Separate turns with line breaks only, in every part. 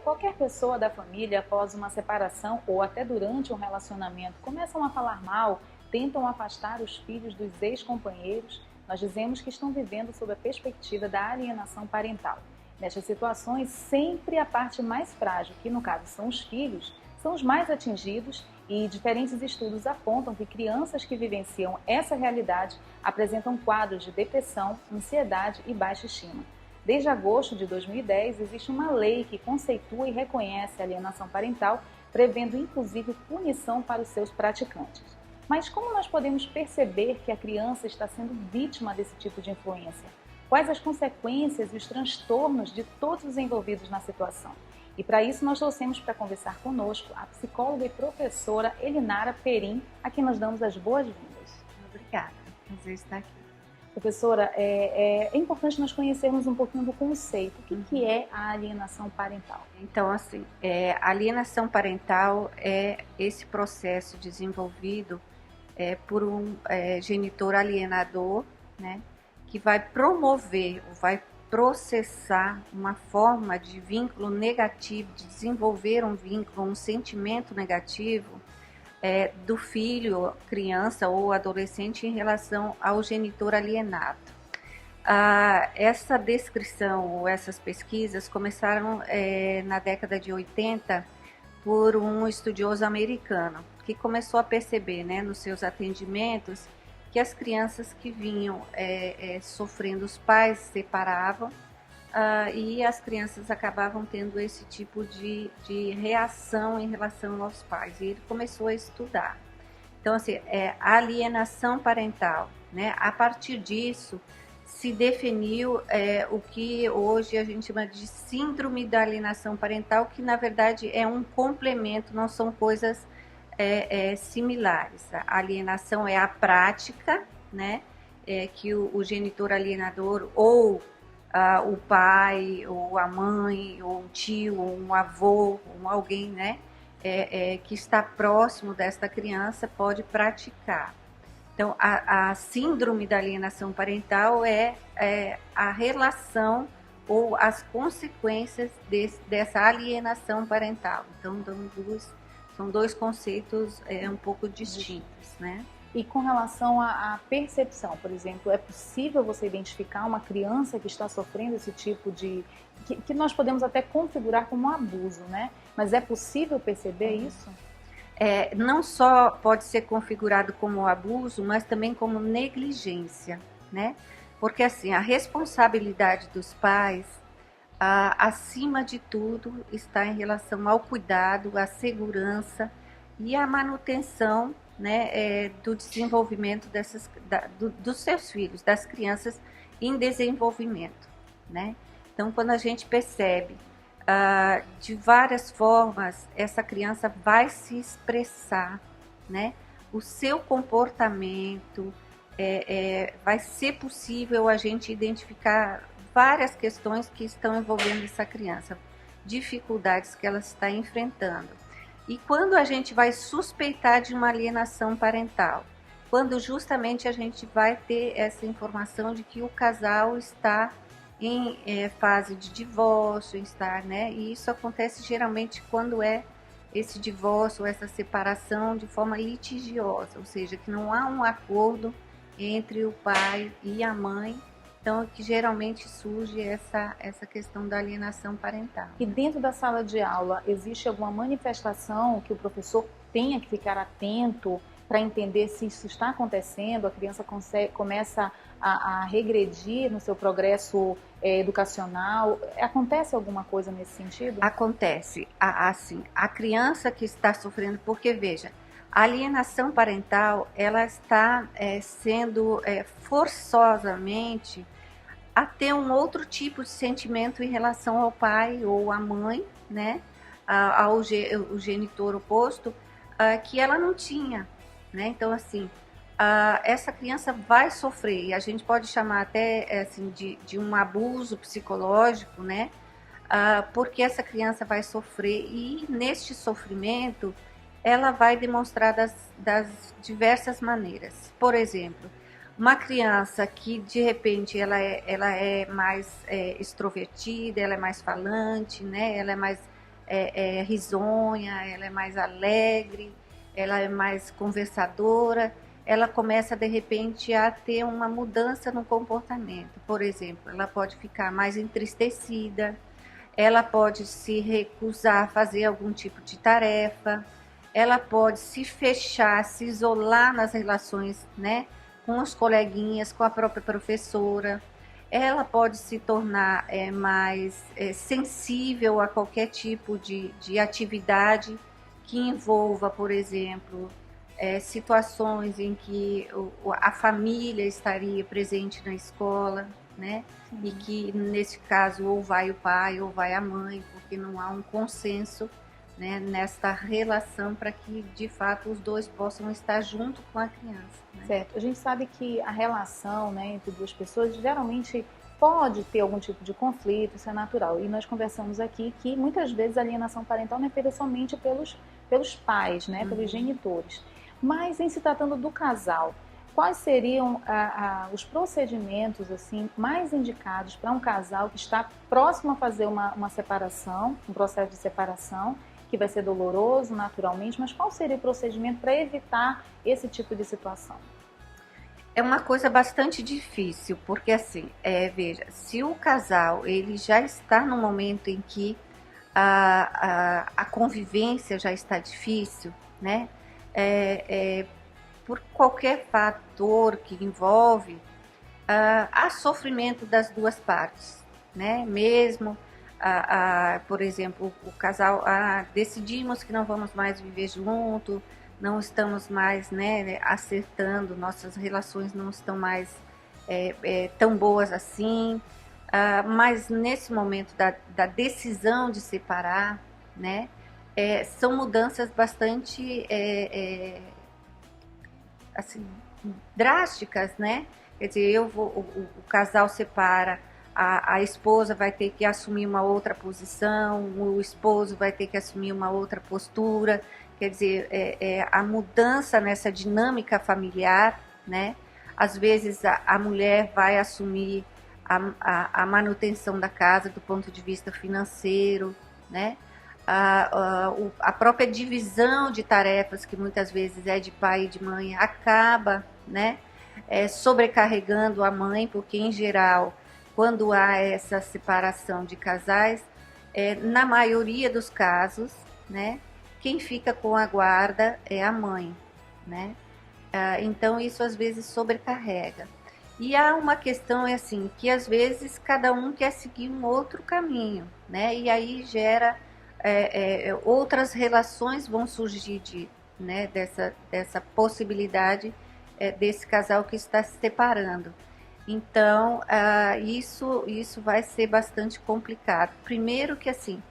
qualquer pessoa da família, após uma separação ou até durante um relacionamento, começam a falar mal, tentam afastar os filhos dos ex-companheiros, nós dizemos que estão vivendo sob a perspectiva da alienação parental. Nestas situações, sempre a parte mais frágil, que no caso são os filhos, são os mais atingidos e diferentes estudos apontam que crianças que vivenciam essa realidade apresentam quadros de depressão, ansiedade e baixa estima. Desde agosto de 2010, existe uma lei que conceitua e reconhece a alienação parental, prevendo inclusive punição para os seus praticantes. Mas como nós podemos perceber que a criança está sendo vítima desse tipo de influência? Quais as consequências e os transtornos de todos os envolvidos na situação? E para isso nós trouxemos para conversar conosco a psicóloga e professora Elinara Perim, a quem nós damos as boas-vindas.
Obrigada, prazer estar aqui.
Professora, é importante nós conhecermos um pouquinho do conceito. O que é a alienação parental?
Então, assim, a alienação parental é esse processo desenvolvido por um genitor alienador, né, que vai promover, vai processar uma forma de vínculo negativo, de desenvolver um vínculo, um sentimento negativo do filho, criança ou adolescente em relação ao genitor alienado. Essa descrição ou essas pesquisas começaram na década de 80 por um estudioso americano que começou a perceber, né, nos seus atendimentos, que as crianças que vinham sofrendo, os pais se separavam e as crianças acabavam tendo esse tipo de reação em relação aos pais. E ele começou a estudar. Então, assim, a alienação parental, né? A partir disso, se definiu o que hoje a gente chama de síndrome da alienação parental, que na verdade é um complemento, não são coisas similares. A alienação é a prática, né, que o genitor alienador ou o pai, ou a mãe, ou um tio, ou um avô, ou alguém, né, que está próximo desta criança pode praticar. Então, a síndrome da alienação parental é a relação ou as consequências dessa alienação parental. Então, são dois conceitos um pouco distintos, né?
E com relação à percepção, por exemplo, é possível você identificar uma criança que está sofrendo esse tipo de... que nós podemos até configurar como um abuso, né? Mas é possível perceber isso?
Não só pode ser configurado como abuso, mas também como negligência, né? Porque assim, a responsabilidade dos pais, acima de tudo, está em relação ao cuidado, à segurança e à manutenção, né, do desenvolvimento dos seus filhos, das crianças em desenvolvimento, né? Então, quando a gente percebe de várias formas, essa criança vai se expressar, né? O seu comportamento, vai ser possível a gente identificar várias questões que estão envolvendo essa criança, dificuldades que ela está enfrentando. E quando a gente vai suspeitar de uma alienação parental? Quando justamente a gente vai ter essa informação de que o casal está em fase de divórcio, né? E isso acontece geralmente quando esse divórcio, essa separação de forma litigiosa, ou seja, que não há um acordo entre o pai e a mãe. Então, que geralmente surge essa questão da alienação parental.
E dentro da sala de aula, existe alguma manifestação que o professor tenha que ficar atento para entender se isso está acontecendo, a criança começa a regredir no seu progresso educacional? Acontece alguma coisa nesse sentido?
Acontece. Assim, a criança que está sofrendo, porque veja, a alienação parental, ela está sendo forçosamente a ter um outro tipo de sentimento em relação ao pai ou à mãe, né, ao genitor oposto, que ela não tinha, né? Então, assim, essa criança vai sofrer, e a gente pode chamar até assim, de um abuso psicológico, né, porque essa criança vai sofrer, e neste sofrimento ela vai demonstrar das diversas maneiras. Por exemplo, uma criança que de repente ela é mais extrovertida, ela é mais falante, né? Ela é mais risonha, ela é mais alegre, ela é mais conversadora, ela começa de repente a ter uma mudança no comportamento. Por exemplo, ela pode ficar mais entristecida, ela pode se recusar a fazer algum tipo de tarefa, ela pode se fechar, se isolar nas relações, né, com os coleguinhas, com a própria professora. Ela pode se tornar mais sensível a qualquer tipo de atividade que envolva, por exemplo, situações em que a família estaria presente na escola, né? Sim. E que, nesse caso, ou vai o pai ou vai a mãe, porque não há um consenso, né, nesta relação para que, de fato, os dois possam estar junto com a criança. Né?
Certo. A gente sabe que a relação, né, entre duas pessoas geralmente pode ter algum tipo de conflito, isso é natural. E nós conversamos aqui que muitas vezes a alienação parental não é feita somente pelos pais, né, pelos genitores. Mas em se tratando do casal, quais seriam os procedimentos assim mais indicados para um casal que está próximo a fazer uma separação, um processo de separação, que vai ser doloroso naturalmente, mas qual seria o procedimento para evitar esse tipo de situação?
É uma coisa bastante difícil, porque assim, veja, se o casal ele já está no momento em que a convivência já está difícil, né? Por qualquer fator que envolve, há sofrimento das duas partes, né? Mesmo, por exemplo, o casal, decidimos que não vamos mais viver junto, não estamos mais, né, acertando, nossas relações não estão mais tão boas assim, mas nesse momento da decisão de separar, né, são mudanças bastante assim, drásticas, né? Quer dizer, o casal separa, a esposa vai ter que assumir uma outra posição, o esposo vai ter que assumir uma outra postura. Quer dizer, a mudança nessa dinâmica familiar, né? Às vezes a mulher vai assumir a manutenção da casa do ponto de vista financeiro, né? A própria divisão de tarefas, que muitas vezes é de pai e de mãe, acaba, né, sobrecarregando a mãe, porque em geral, quando há essa separação de casais, na maioria dos casos, né, quem fica com a guarda é a mãe, né? Então isso às vezes sobrecarrega. E há uma questão assim, que às vezes cada um quer seguir um outro caminho, né? E aí gera outras relações vão surgir né, dessa possibilidade desse casal que está se separando. Então isso vai ser bastante complicado. Primeiro que assim,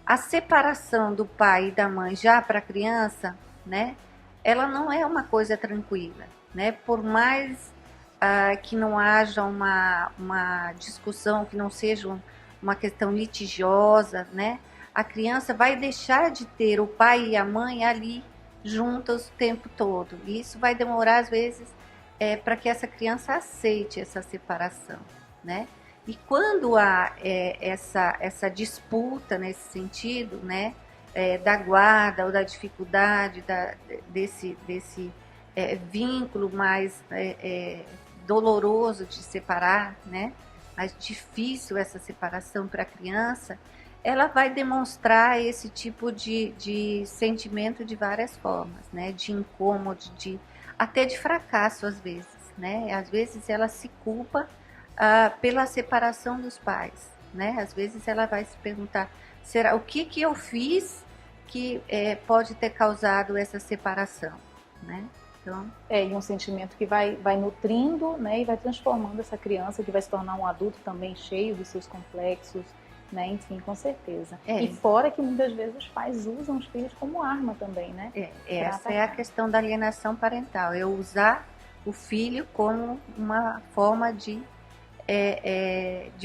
a separação do pai e da mãe já para a criança, né, ela não é uma coisa tranquila, né? Por mais que não haja uma discussão, que não seja uma questão litigiosa, né? A criança vai deixar de ter o pai e a mãe ali juntos o tempo todo. E isso vai demorar, às vezes, para que essa criança aceite essa separação, né? E quando há essa disputa nesse sentido, né, da guarda ou da dificuldade desse vínculo mais doloroso de separar, né, mais difícil essa separação para a criança, ela vai demonstrar esse tipo de sentimento de várias formas, né, de incômodo, até de fracasso às vezes, né, às vezes ela se culpa pela separação dos pais, né? Às vezes ela vai se perguntar, o que eu fiz que pode ter causado essa separação, né? Então,
e um sentimento que vai nutrindo, né, e vai transformando essa criança, que vai se tornar um adulto também cheio dos seus complexos, né? Enfim, com certeza. E fora que muitas vezes os pais usam os filhos como arma também, né?
Essa é a questão da alienação parental, é usar o filho como uma forma de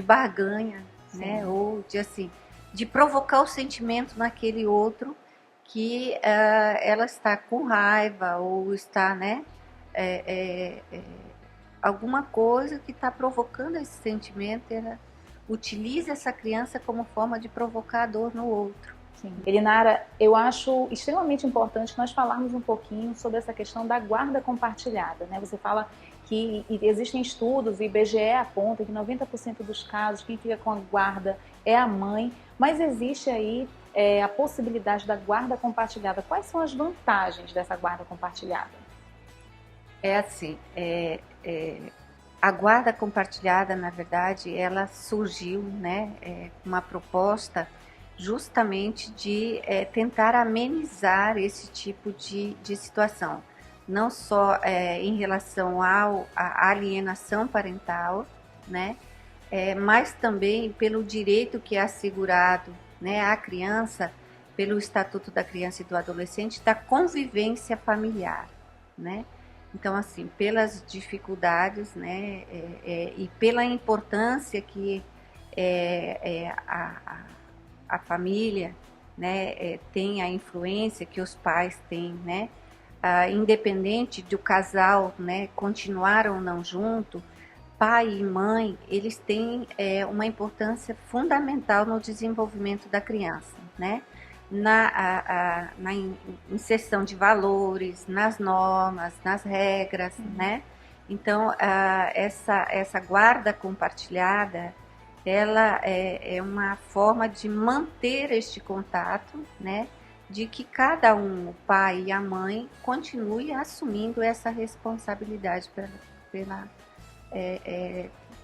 barganha, né? Ou de provocar o sentimento naquele outro que ela está com raiva ou está, né? Alguma coisa que está provocando esse sentimento, ela utiliza essa criança como forma de provocar a dor no outro.
Sim. Elinara, eu acho extremamente importante nós falarmos um pouquinho sobre essa questão da guarda compartilhada, né? Você fala que existem estudos, o IBGE aponta que 90% dos casos quem fica com a guarda é a mãe, mas existe aí a possibilidade da guarda compartilhada. Quais são as vantagens dessa guarda compartilhada?
É assim, a guarda compartilhada, na verdade, ela surgiu, né, uma proposta justamente de tentar amenizar esse tipo de situação, não só em relação à alienação parental, né, mas também pelo direito que é assegurado, né, à criança, pelo Estatuto da Criança e do Adolescente, da convivência familiar, né? Então, assim, pelas dificuldades, né, e pela importância que a família, né, tem a influência que os pais têm, né, independente do casal, né, continuar ou não junto, pai e mãe, eles têm uma importância fundamental no desenvolvimento da criança, né? Na inserção de valores, nas normas, nas regras, né? Então, essa guarda compartilhada, ela é uma forma de manter este contato, né? De que cada um, o pai e a mãe, continue assumindo essa responsabilidade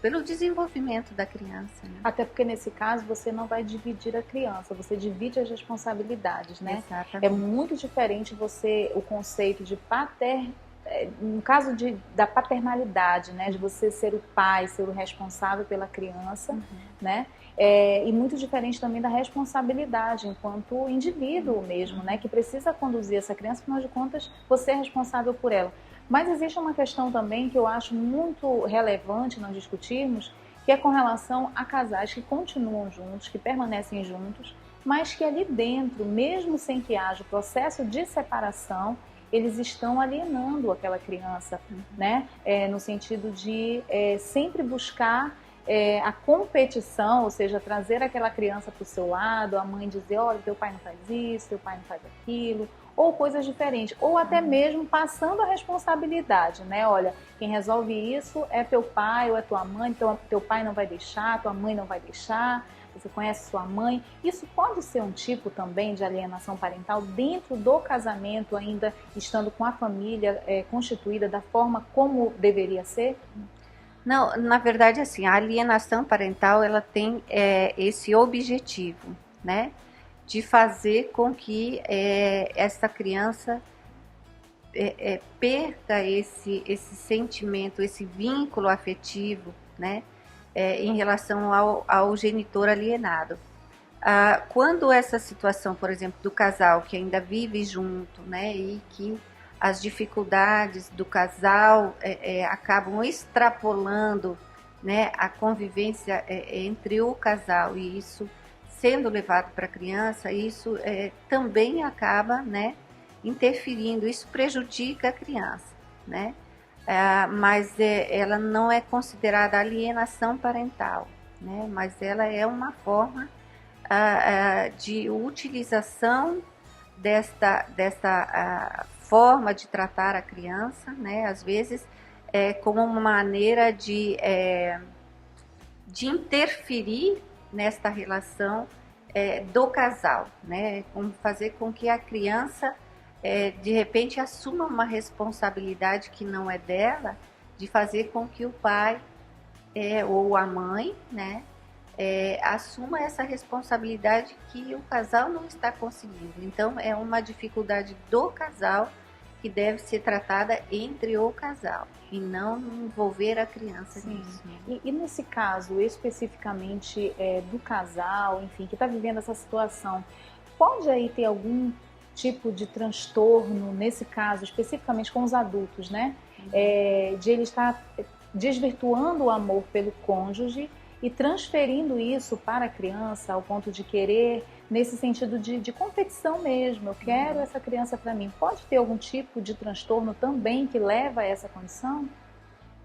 pelo desenvolvimento da criança, né?
Até porque nesse caso você não vai dividir a criança, você divide as responsabilidades, né?
Exatamente.
É muito diferente o conceito de no caso da paternalidade, né? De você ser o pai, ser o responsável pela criança, né? E muito diferente também da responsabilidade enquanto indivíduo mesmo, né? Que precisa conduzir essa criança, afinal de contas, você é responsável por ela. Mas existe uma questão também que eu acho muito relevante nós discutirmos, que é com relação a casais que continuam juntos, que permanecem juntos, mas que ali dentro, mesmo sem que haja o processo de separação, eles estão alienando aquela criança, né? No sentido de sempre buscar a competição, ou seja, trazer aquela criança para o seu lado, a mãe dizer, olha, teu pai não faz isso, teu pai não faz aquilo, ou coisas diferentes, ou até mesmo passando a responsabilidade, né? Olha, quem resolve isso é teu pai ou é tua mãe, então teu pai não vai deixar, tua mãe não vai deixar, você conhece sua mãe. Isso pode ser um tipo também de alienação parental dentro do casamento, ainda estando com a família constituída da forma como deveria ser?
Não, na verdade, assim, a alienação parental, ela tem esse objetivo, né? De fazer com que essa criança perca esse sentimento, esse vínculo afetivo, né, em relação ao genitor alienado. Quando essa situação, por exemplo, do casal que ainda vive junto, né, e que as dificuldades do casal acabam extrapolando, né, a convivência entre o casal, e isso sendo levado para a criança, isso também acaba, né, interferindo, isso prejudica a criança, né? Mas ela não é considerada alienação parental, né? Mas ela é uma forma de utilização desta forma de tratar a criança, né? Às vezes como uma maneira de interferir nesta relação do casal, né? Como fazer com que a criança de repente assuma uma responsabilidade que não é dela, de fazer com que o pai ou a mãe, né, assuma essa responsabilidade que o casal não está conseguindo. Então é uma dificuldade do casal que deve ser tratada entre o casal e não envolver a criança nisso.
E nesse caso, especificamente do casal, enfim, que está vivendo essa situação, pode aí ter algum tipo de transtorno, nesse caso, especificamente com os adultos, né? De ele estar desvirtuando o amor pelo cônjuge e transferindo isso para a criança ao ponto de querer, nesse sentido de competição mesmo, eu quero essa criança para mim. Pode ter algum tipo de transtorno também que leva a essa condição?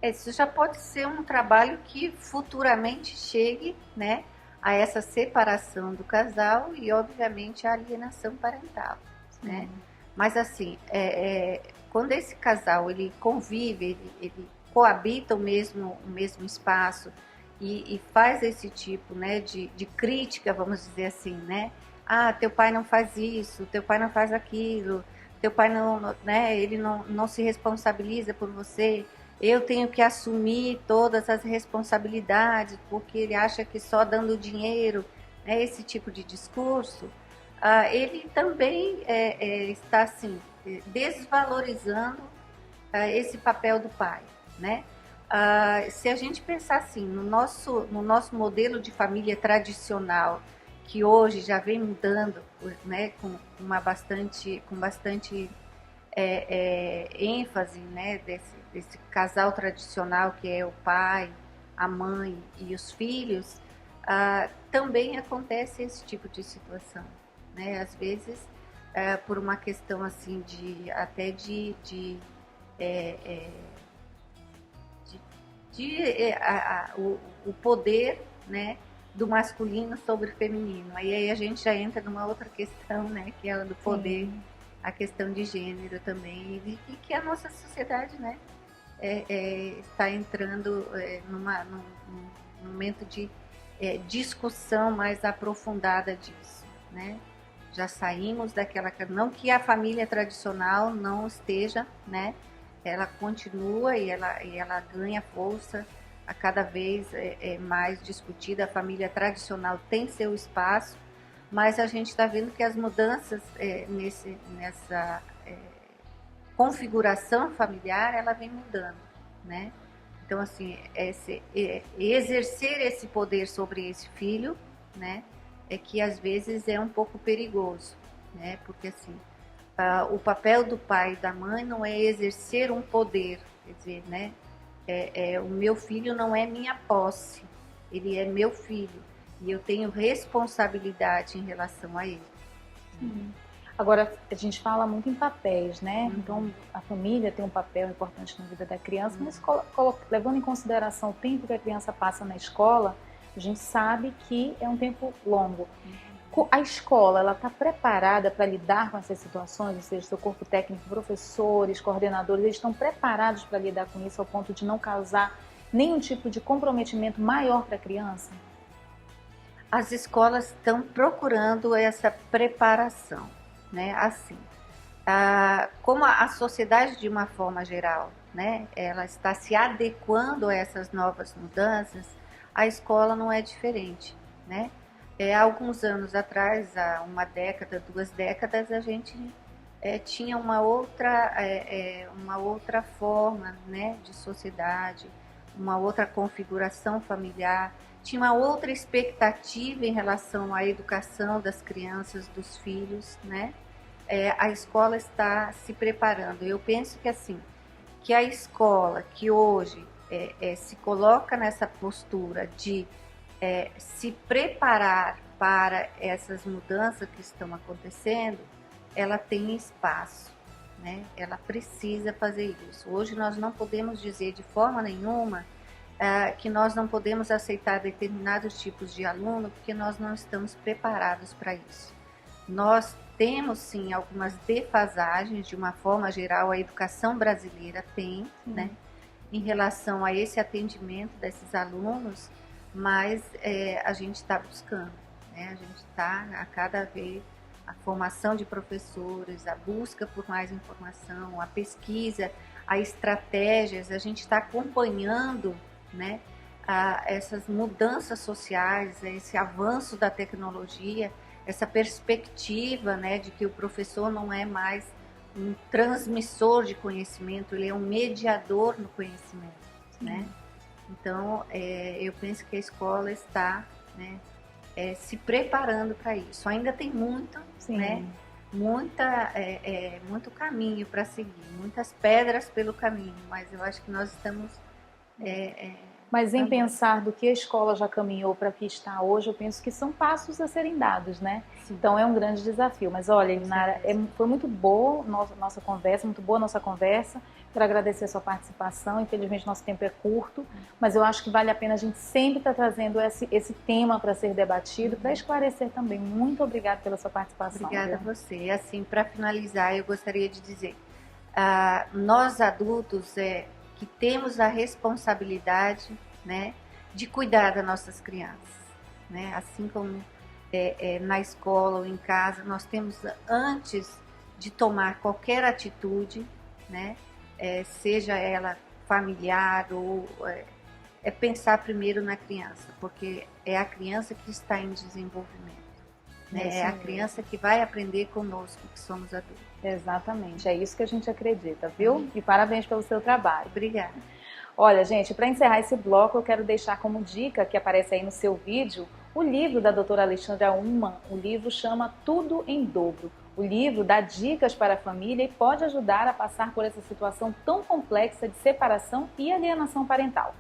Isso já pode ser um trabalho que futuramente chegue, né, a essa separação do casal e, obviamente, a alienação parental, né? Mas, assim, quando esse casal, ele convive, ele coabita o mesmo espaço e faz esse tipo, né, de crítica, vamos dizer assim, né? Ah, teu pai não faz isso, teu pai não faz aquilo, teu pai não, né, ele não se responsabiliza por você, eu tenho que assumir todas as responsabilidades, porque ele acha que só dando dinheiro, né, esse tipo de discurso, ele também está, assim, desvalorizando esse papel do pai, né? Se a gente pensar assim, no nosso modelo de família tradicional, que hoje já vem mudando, né, com bastante ênfase, né, desse casal tradicional que é o pai, a mãe e os filhos, também acontece esse tipo de situação, né? Às vezes por uma questão assim o poder, né, do masculino sobre o feminino. Aí a gente já entra numa outra questão, né, que é a do poder. Sim. A questão de gênero também, e que a nossa sociedade, né, está entrando num momento de discussão mais aprofundada disso, né? Já saímos daquela... Não que a família tradicional não esteja, né? Ela continua e ela ganha força, a cada vez mais discutida. A família tradicional tem seu espaço, mas a gente está vendo que as mudanças nessa configuração familiar, ela vem mudando, né? Então, assim, exercer esse poder sobre esse filho, né, é que às vezes é um pouco perigoso, né? Porque, assim, o papel do pai e da mãe não é exercer um poder, quer dizer, né? O meu filho não é minha posse, ele é meu filho. E eu tenho responsabilidade em relação a ele.
Sim. Agora, a gente fala muito em papéis, né? Então, a família tem um papel importante na vida da criança, mas levando em consideração o tempo que a criança passa na escola, a gente sabe que é um tempo longo. A escola, ela está preparada para lidar com essas situações? Ou seja, seu corpo técnico, professores, coordenadores, eles estão preparados para lidar com isso ao ponto de não causar nenhum tipo de comprometimento maior para a criança?
As escolas estão procurando essa preparação, né? Assim, como a sociedade de uma forma geral, né, ela está se adequando a essas novas mudanças, a escola não é diferente, né? Há alguns anos atrás, há uma década, 2 décadas, a gente tinha uma outra forma, né, de sociedade, uma outra configuração familiar, tinha uma outra expectativa em relação à educação das crianças, dos filhos, né? A escola está se preparando. Eu penso que, assim, que a escola que hoje se coloca nessa postura de se preparar para essas mudanças que estão acontecendo, ela tem espaço, né? Ela precisa fazer isso. Hoje nós não podemos dizer de forma nenhuma que nós não podemos aceitar determinados tipos de aluno porque nós não estamos preparados para isso. Nós temos sim algumas defasagens, de uma forma geral a educação brasileira tem, né, em relação a esse atendimento desses alunos, mas a gente está buscando, né? A gente está a cada vez, a formação de professores, a busca por mais informação, a pesquisa, as estratégias, a gente está acompanhando, né, essas mudanças sociais, esse avanço da tecnologia, essa perspectiva, né, de que o professor não é mais um transmissor de conhecimento, ele é um mediador no conhecimento, né? Então, eu penso que a escola está, né, se preparando para isso. Ainda tem muito, né, muito caminho para seguir, muitas pedras pelo caminho, mas eu acho que nós estamos
Mas em
também.
pensar do que a escola já caminhou para que está hoje, eu penso que são passos a serem dados, né?
Sim.
Então é um grande desafio. Mas olha,
Com
Elinara,
certeza.
foi muito boa nossa conversa, muito boa nossa conversa. Quero agradecer a sua participação. Infelizmente nosso tempo é curto, mas eu acho que vale a pena a gente sempre estar trazendo esse tema para ser debatido, para esclarecer também. Muito obrigada pela sua participação.
Obrigada a
Viu?
você. E assim, para finalizar, eu gostaria de dizer, nós adultos que temos a responsabilidade, né, de cuidar das nossas crianças, né? Assim como na escola ou em casa, nós temos, antes de tomar qualquer atitude, né, seja ela familiar ou pensar primeiro na criança, porque é a criança que está em desenvolvimento, né? É a criança que vai aprender conosco, que somos adultos.
Exatamente, é isso que a gente acredita, viu? E parabéns pelo seu trabalho.
Obrigada.
Olha, gente, para encerrar esse bloco, eu quero deixar como dica, que aparece aí no seu vídeo, o livro da doutora Alexandra Ullmann. O livro chama Tudo em Dobro. O livro dá dicas para a família e pode ajudar a passar por essa situação tão complexa de separação e alienação parental.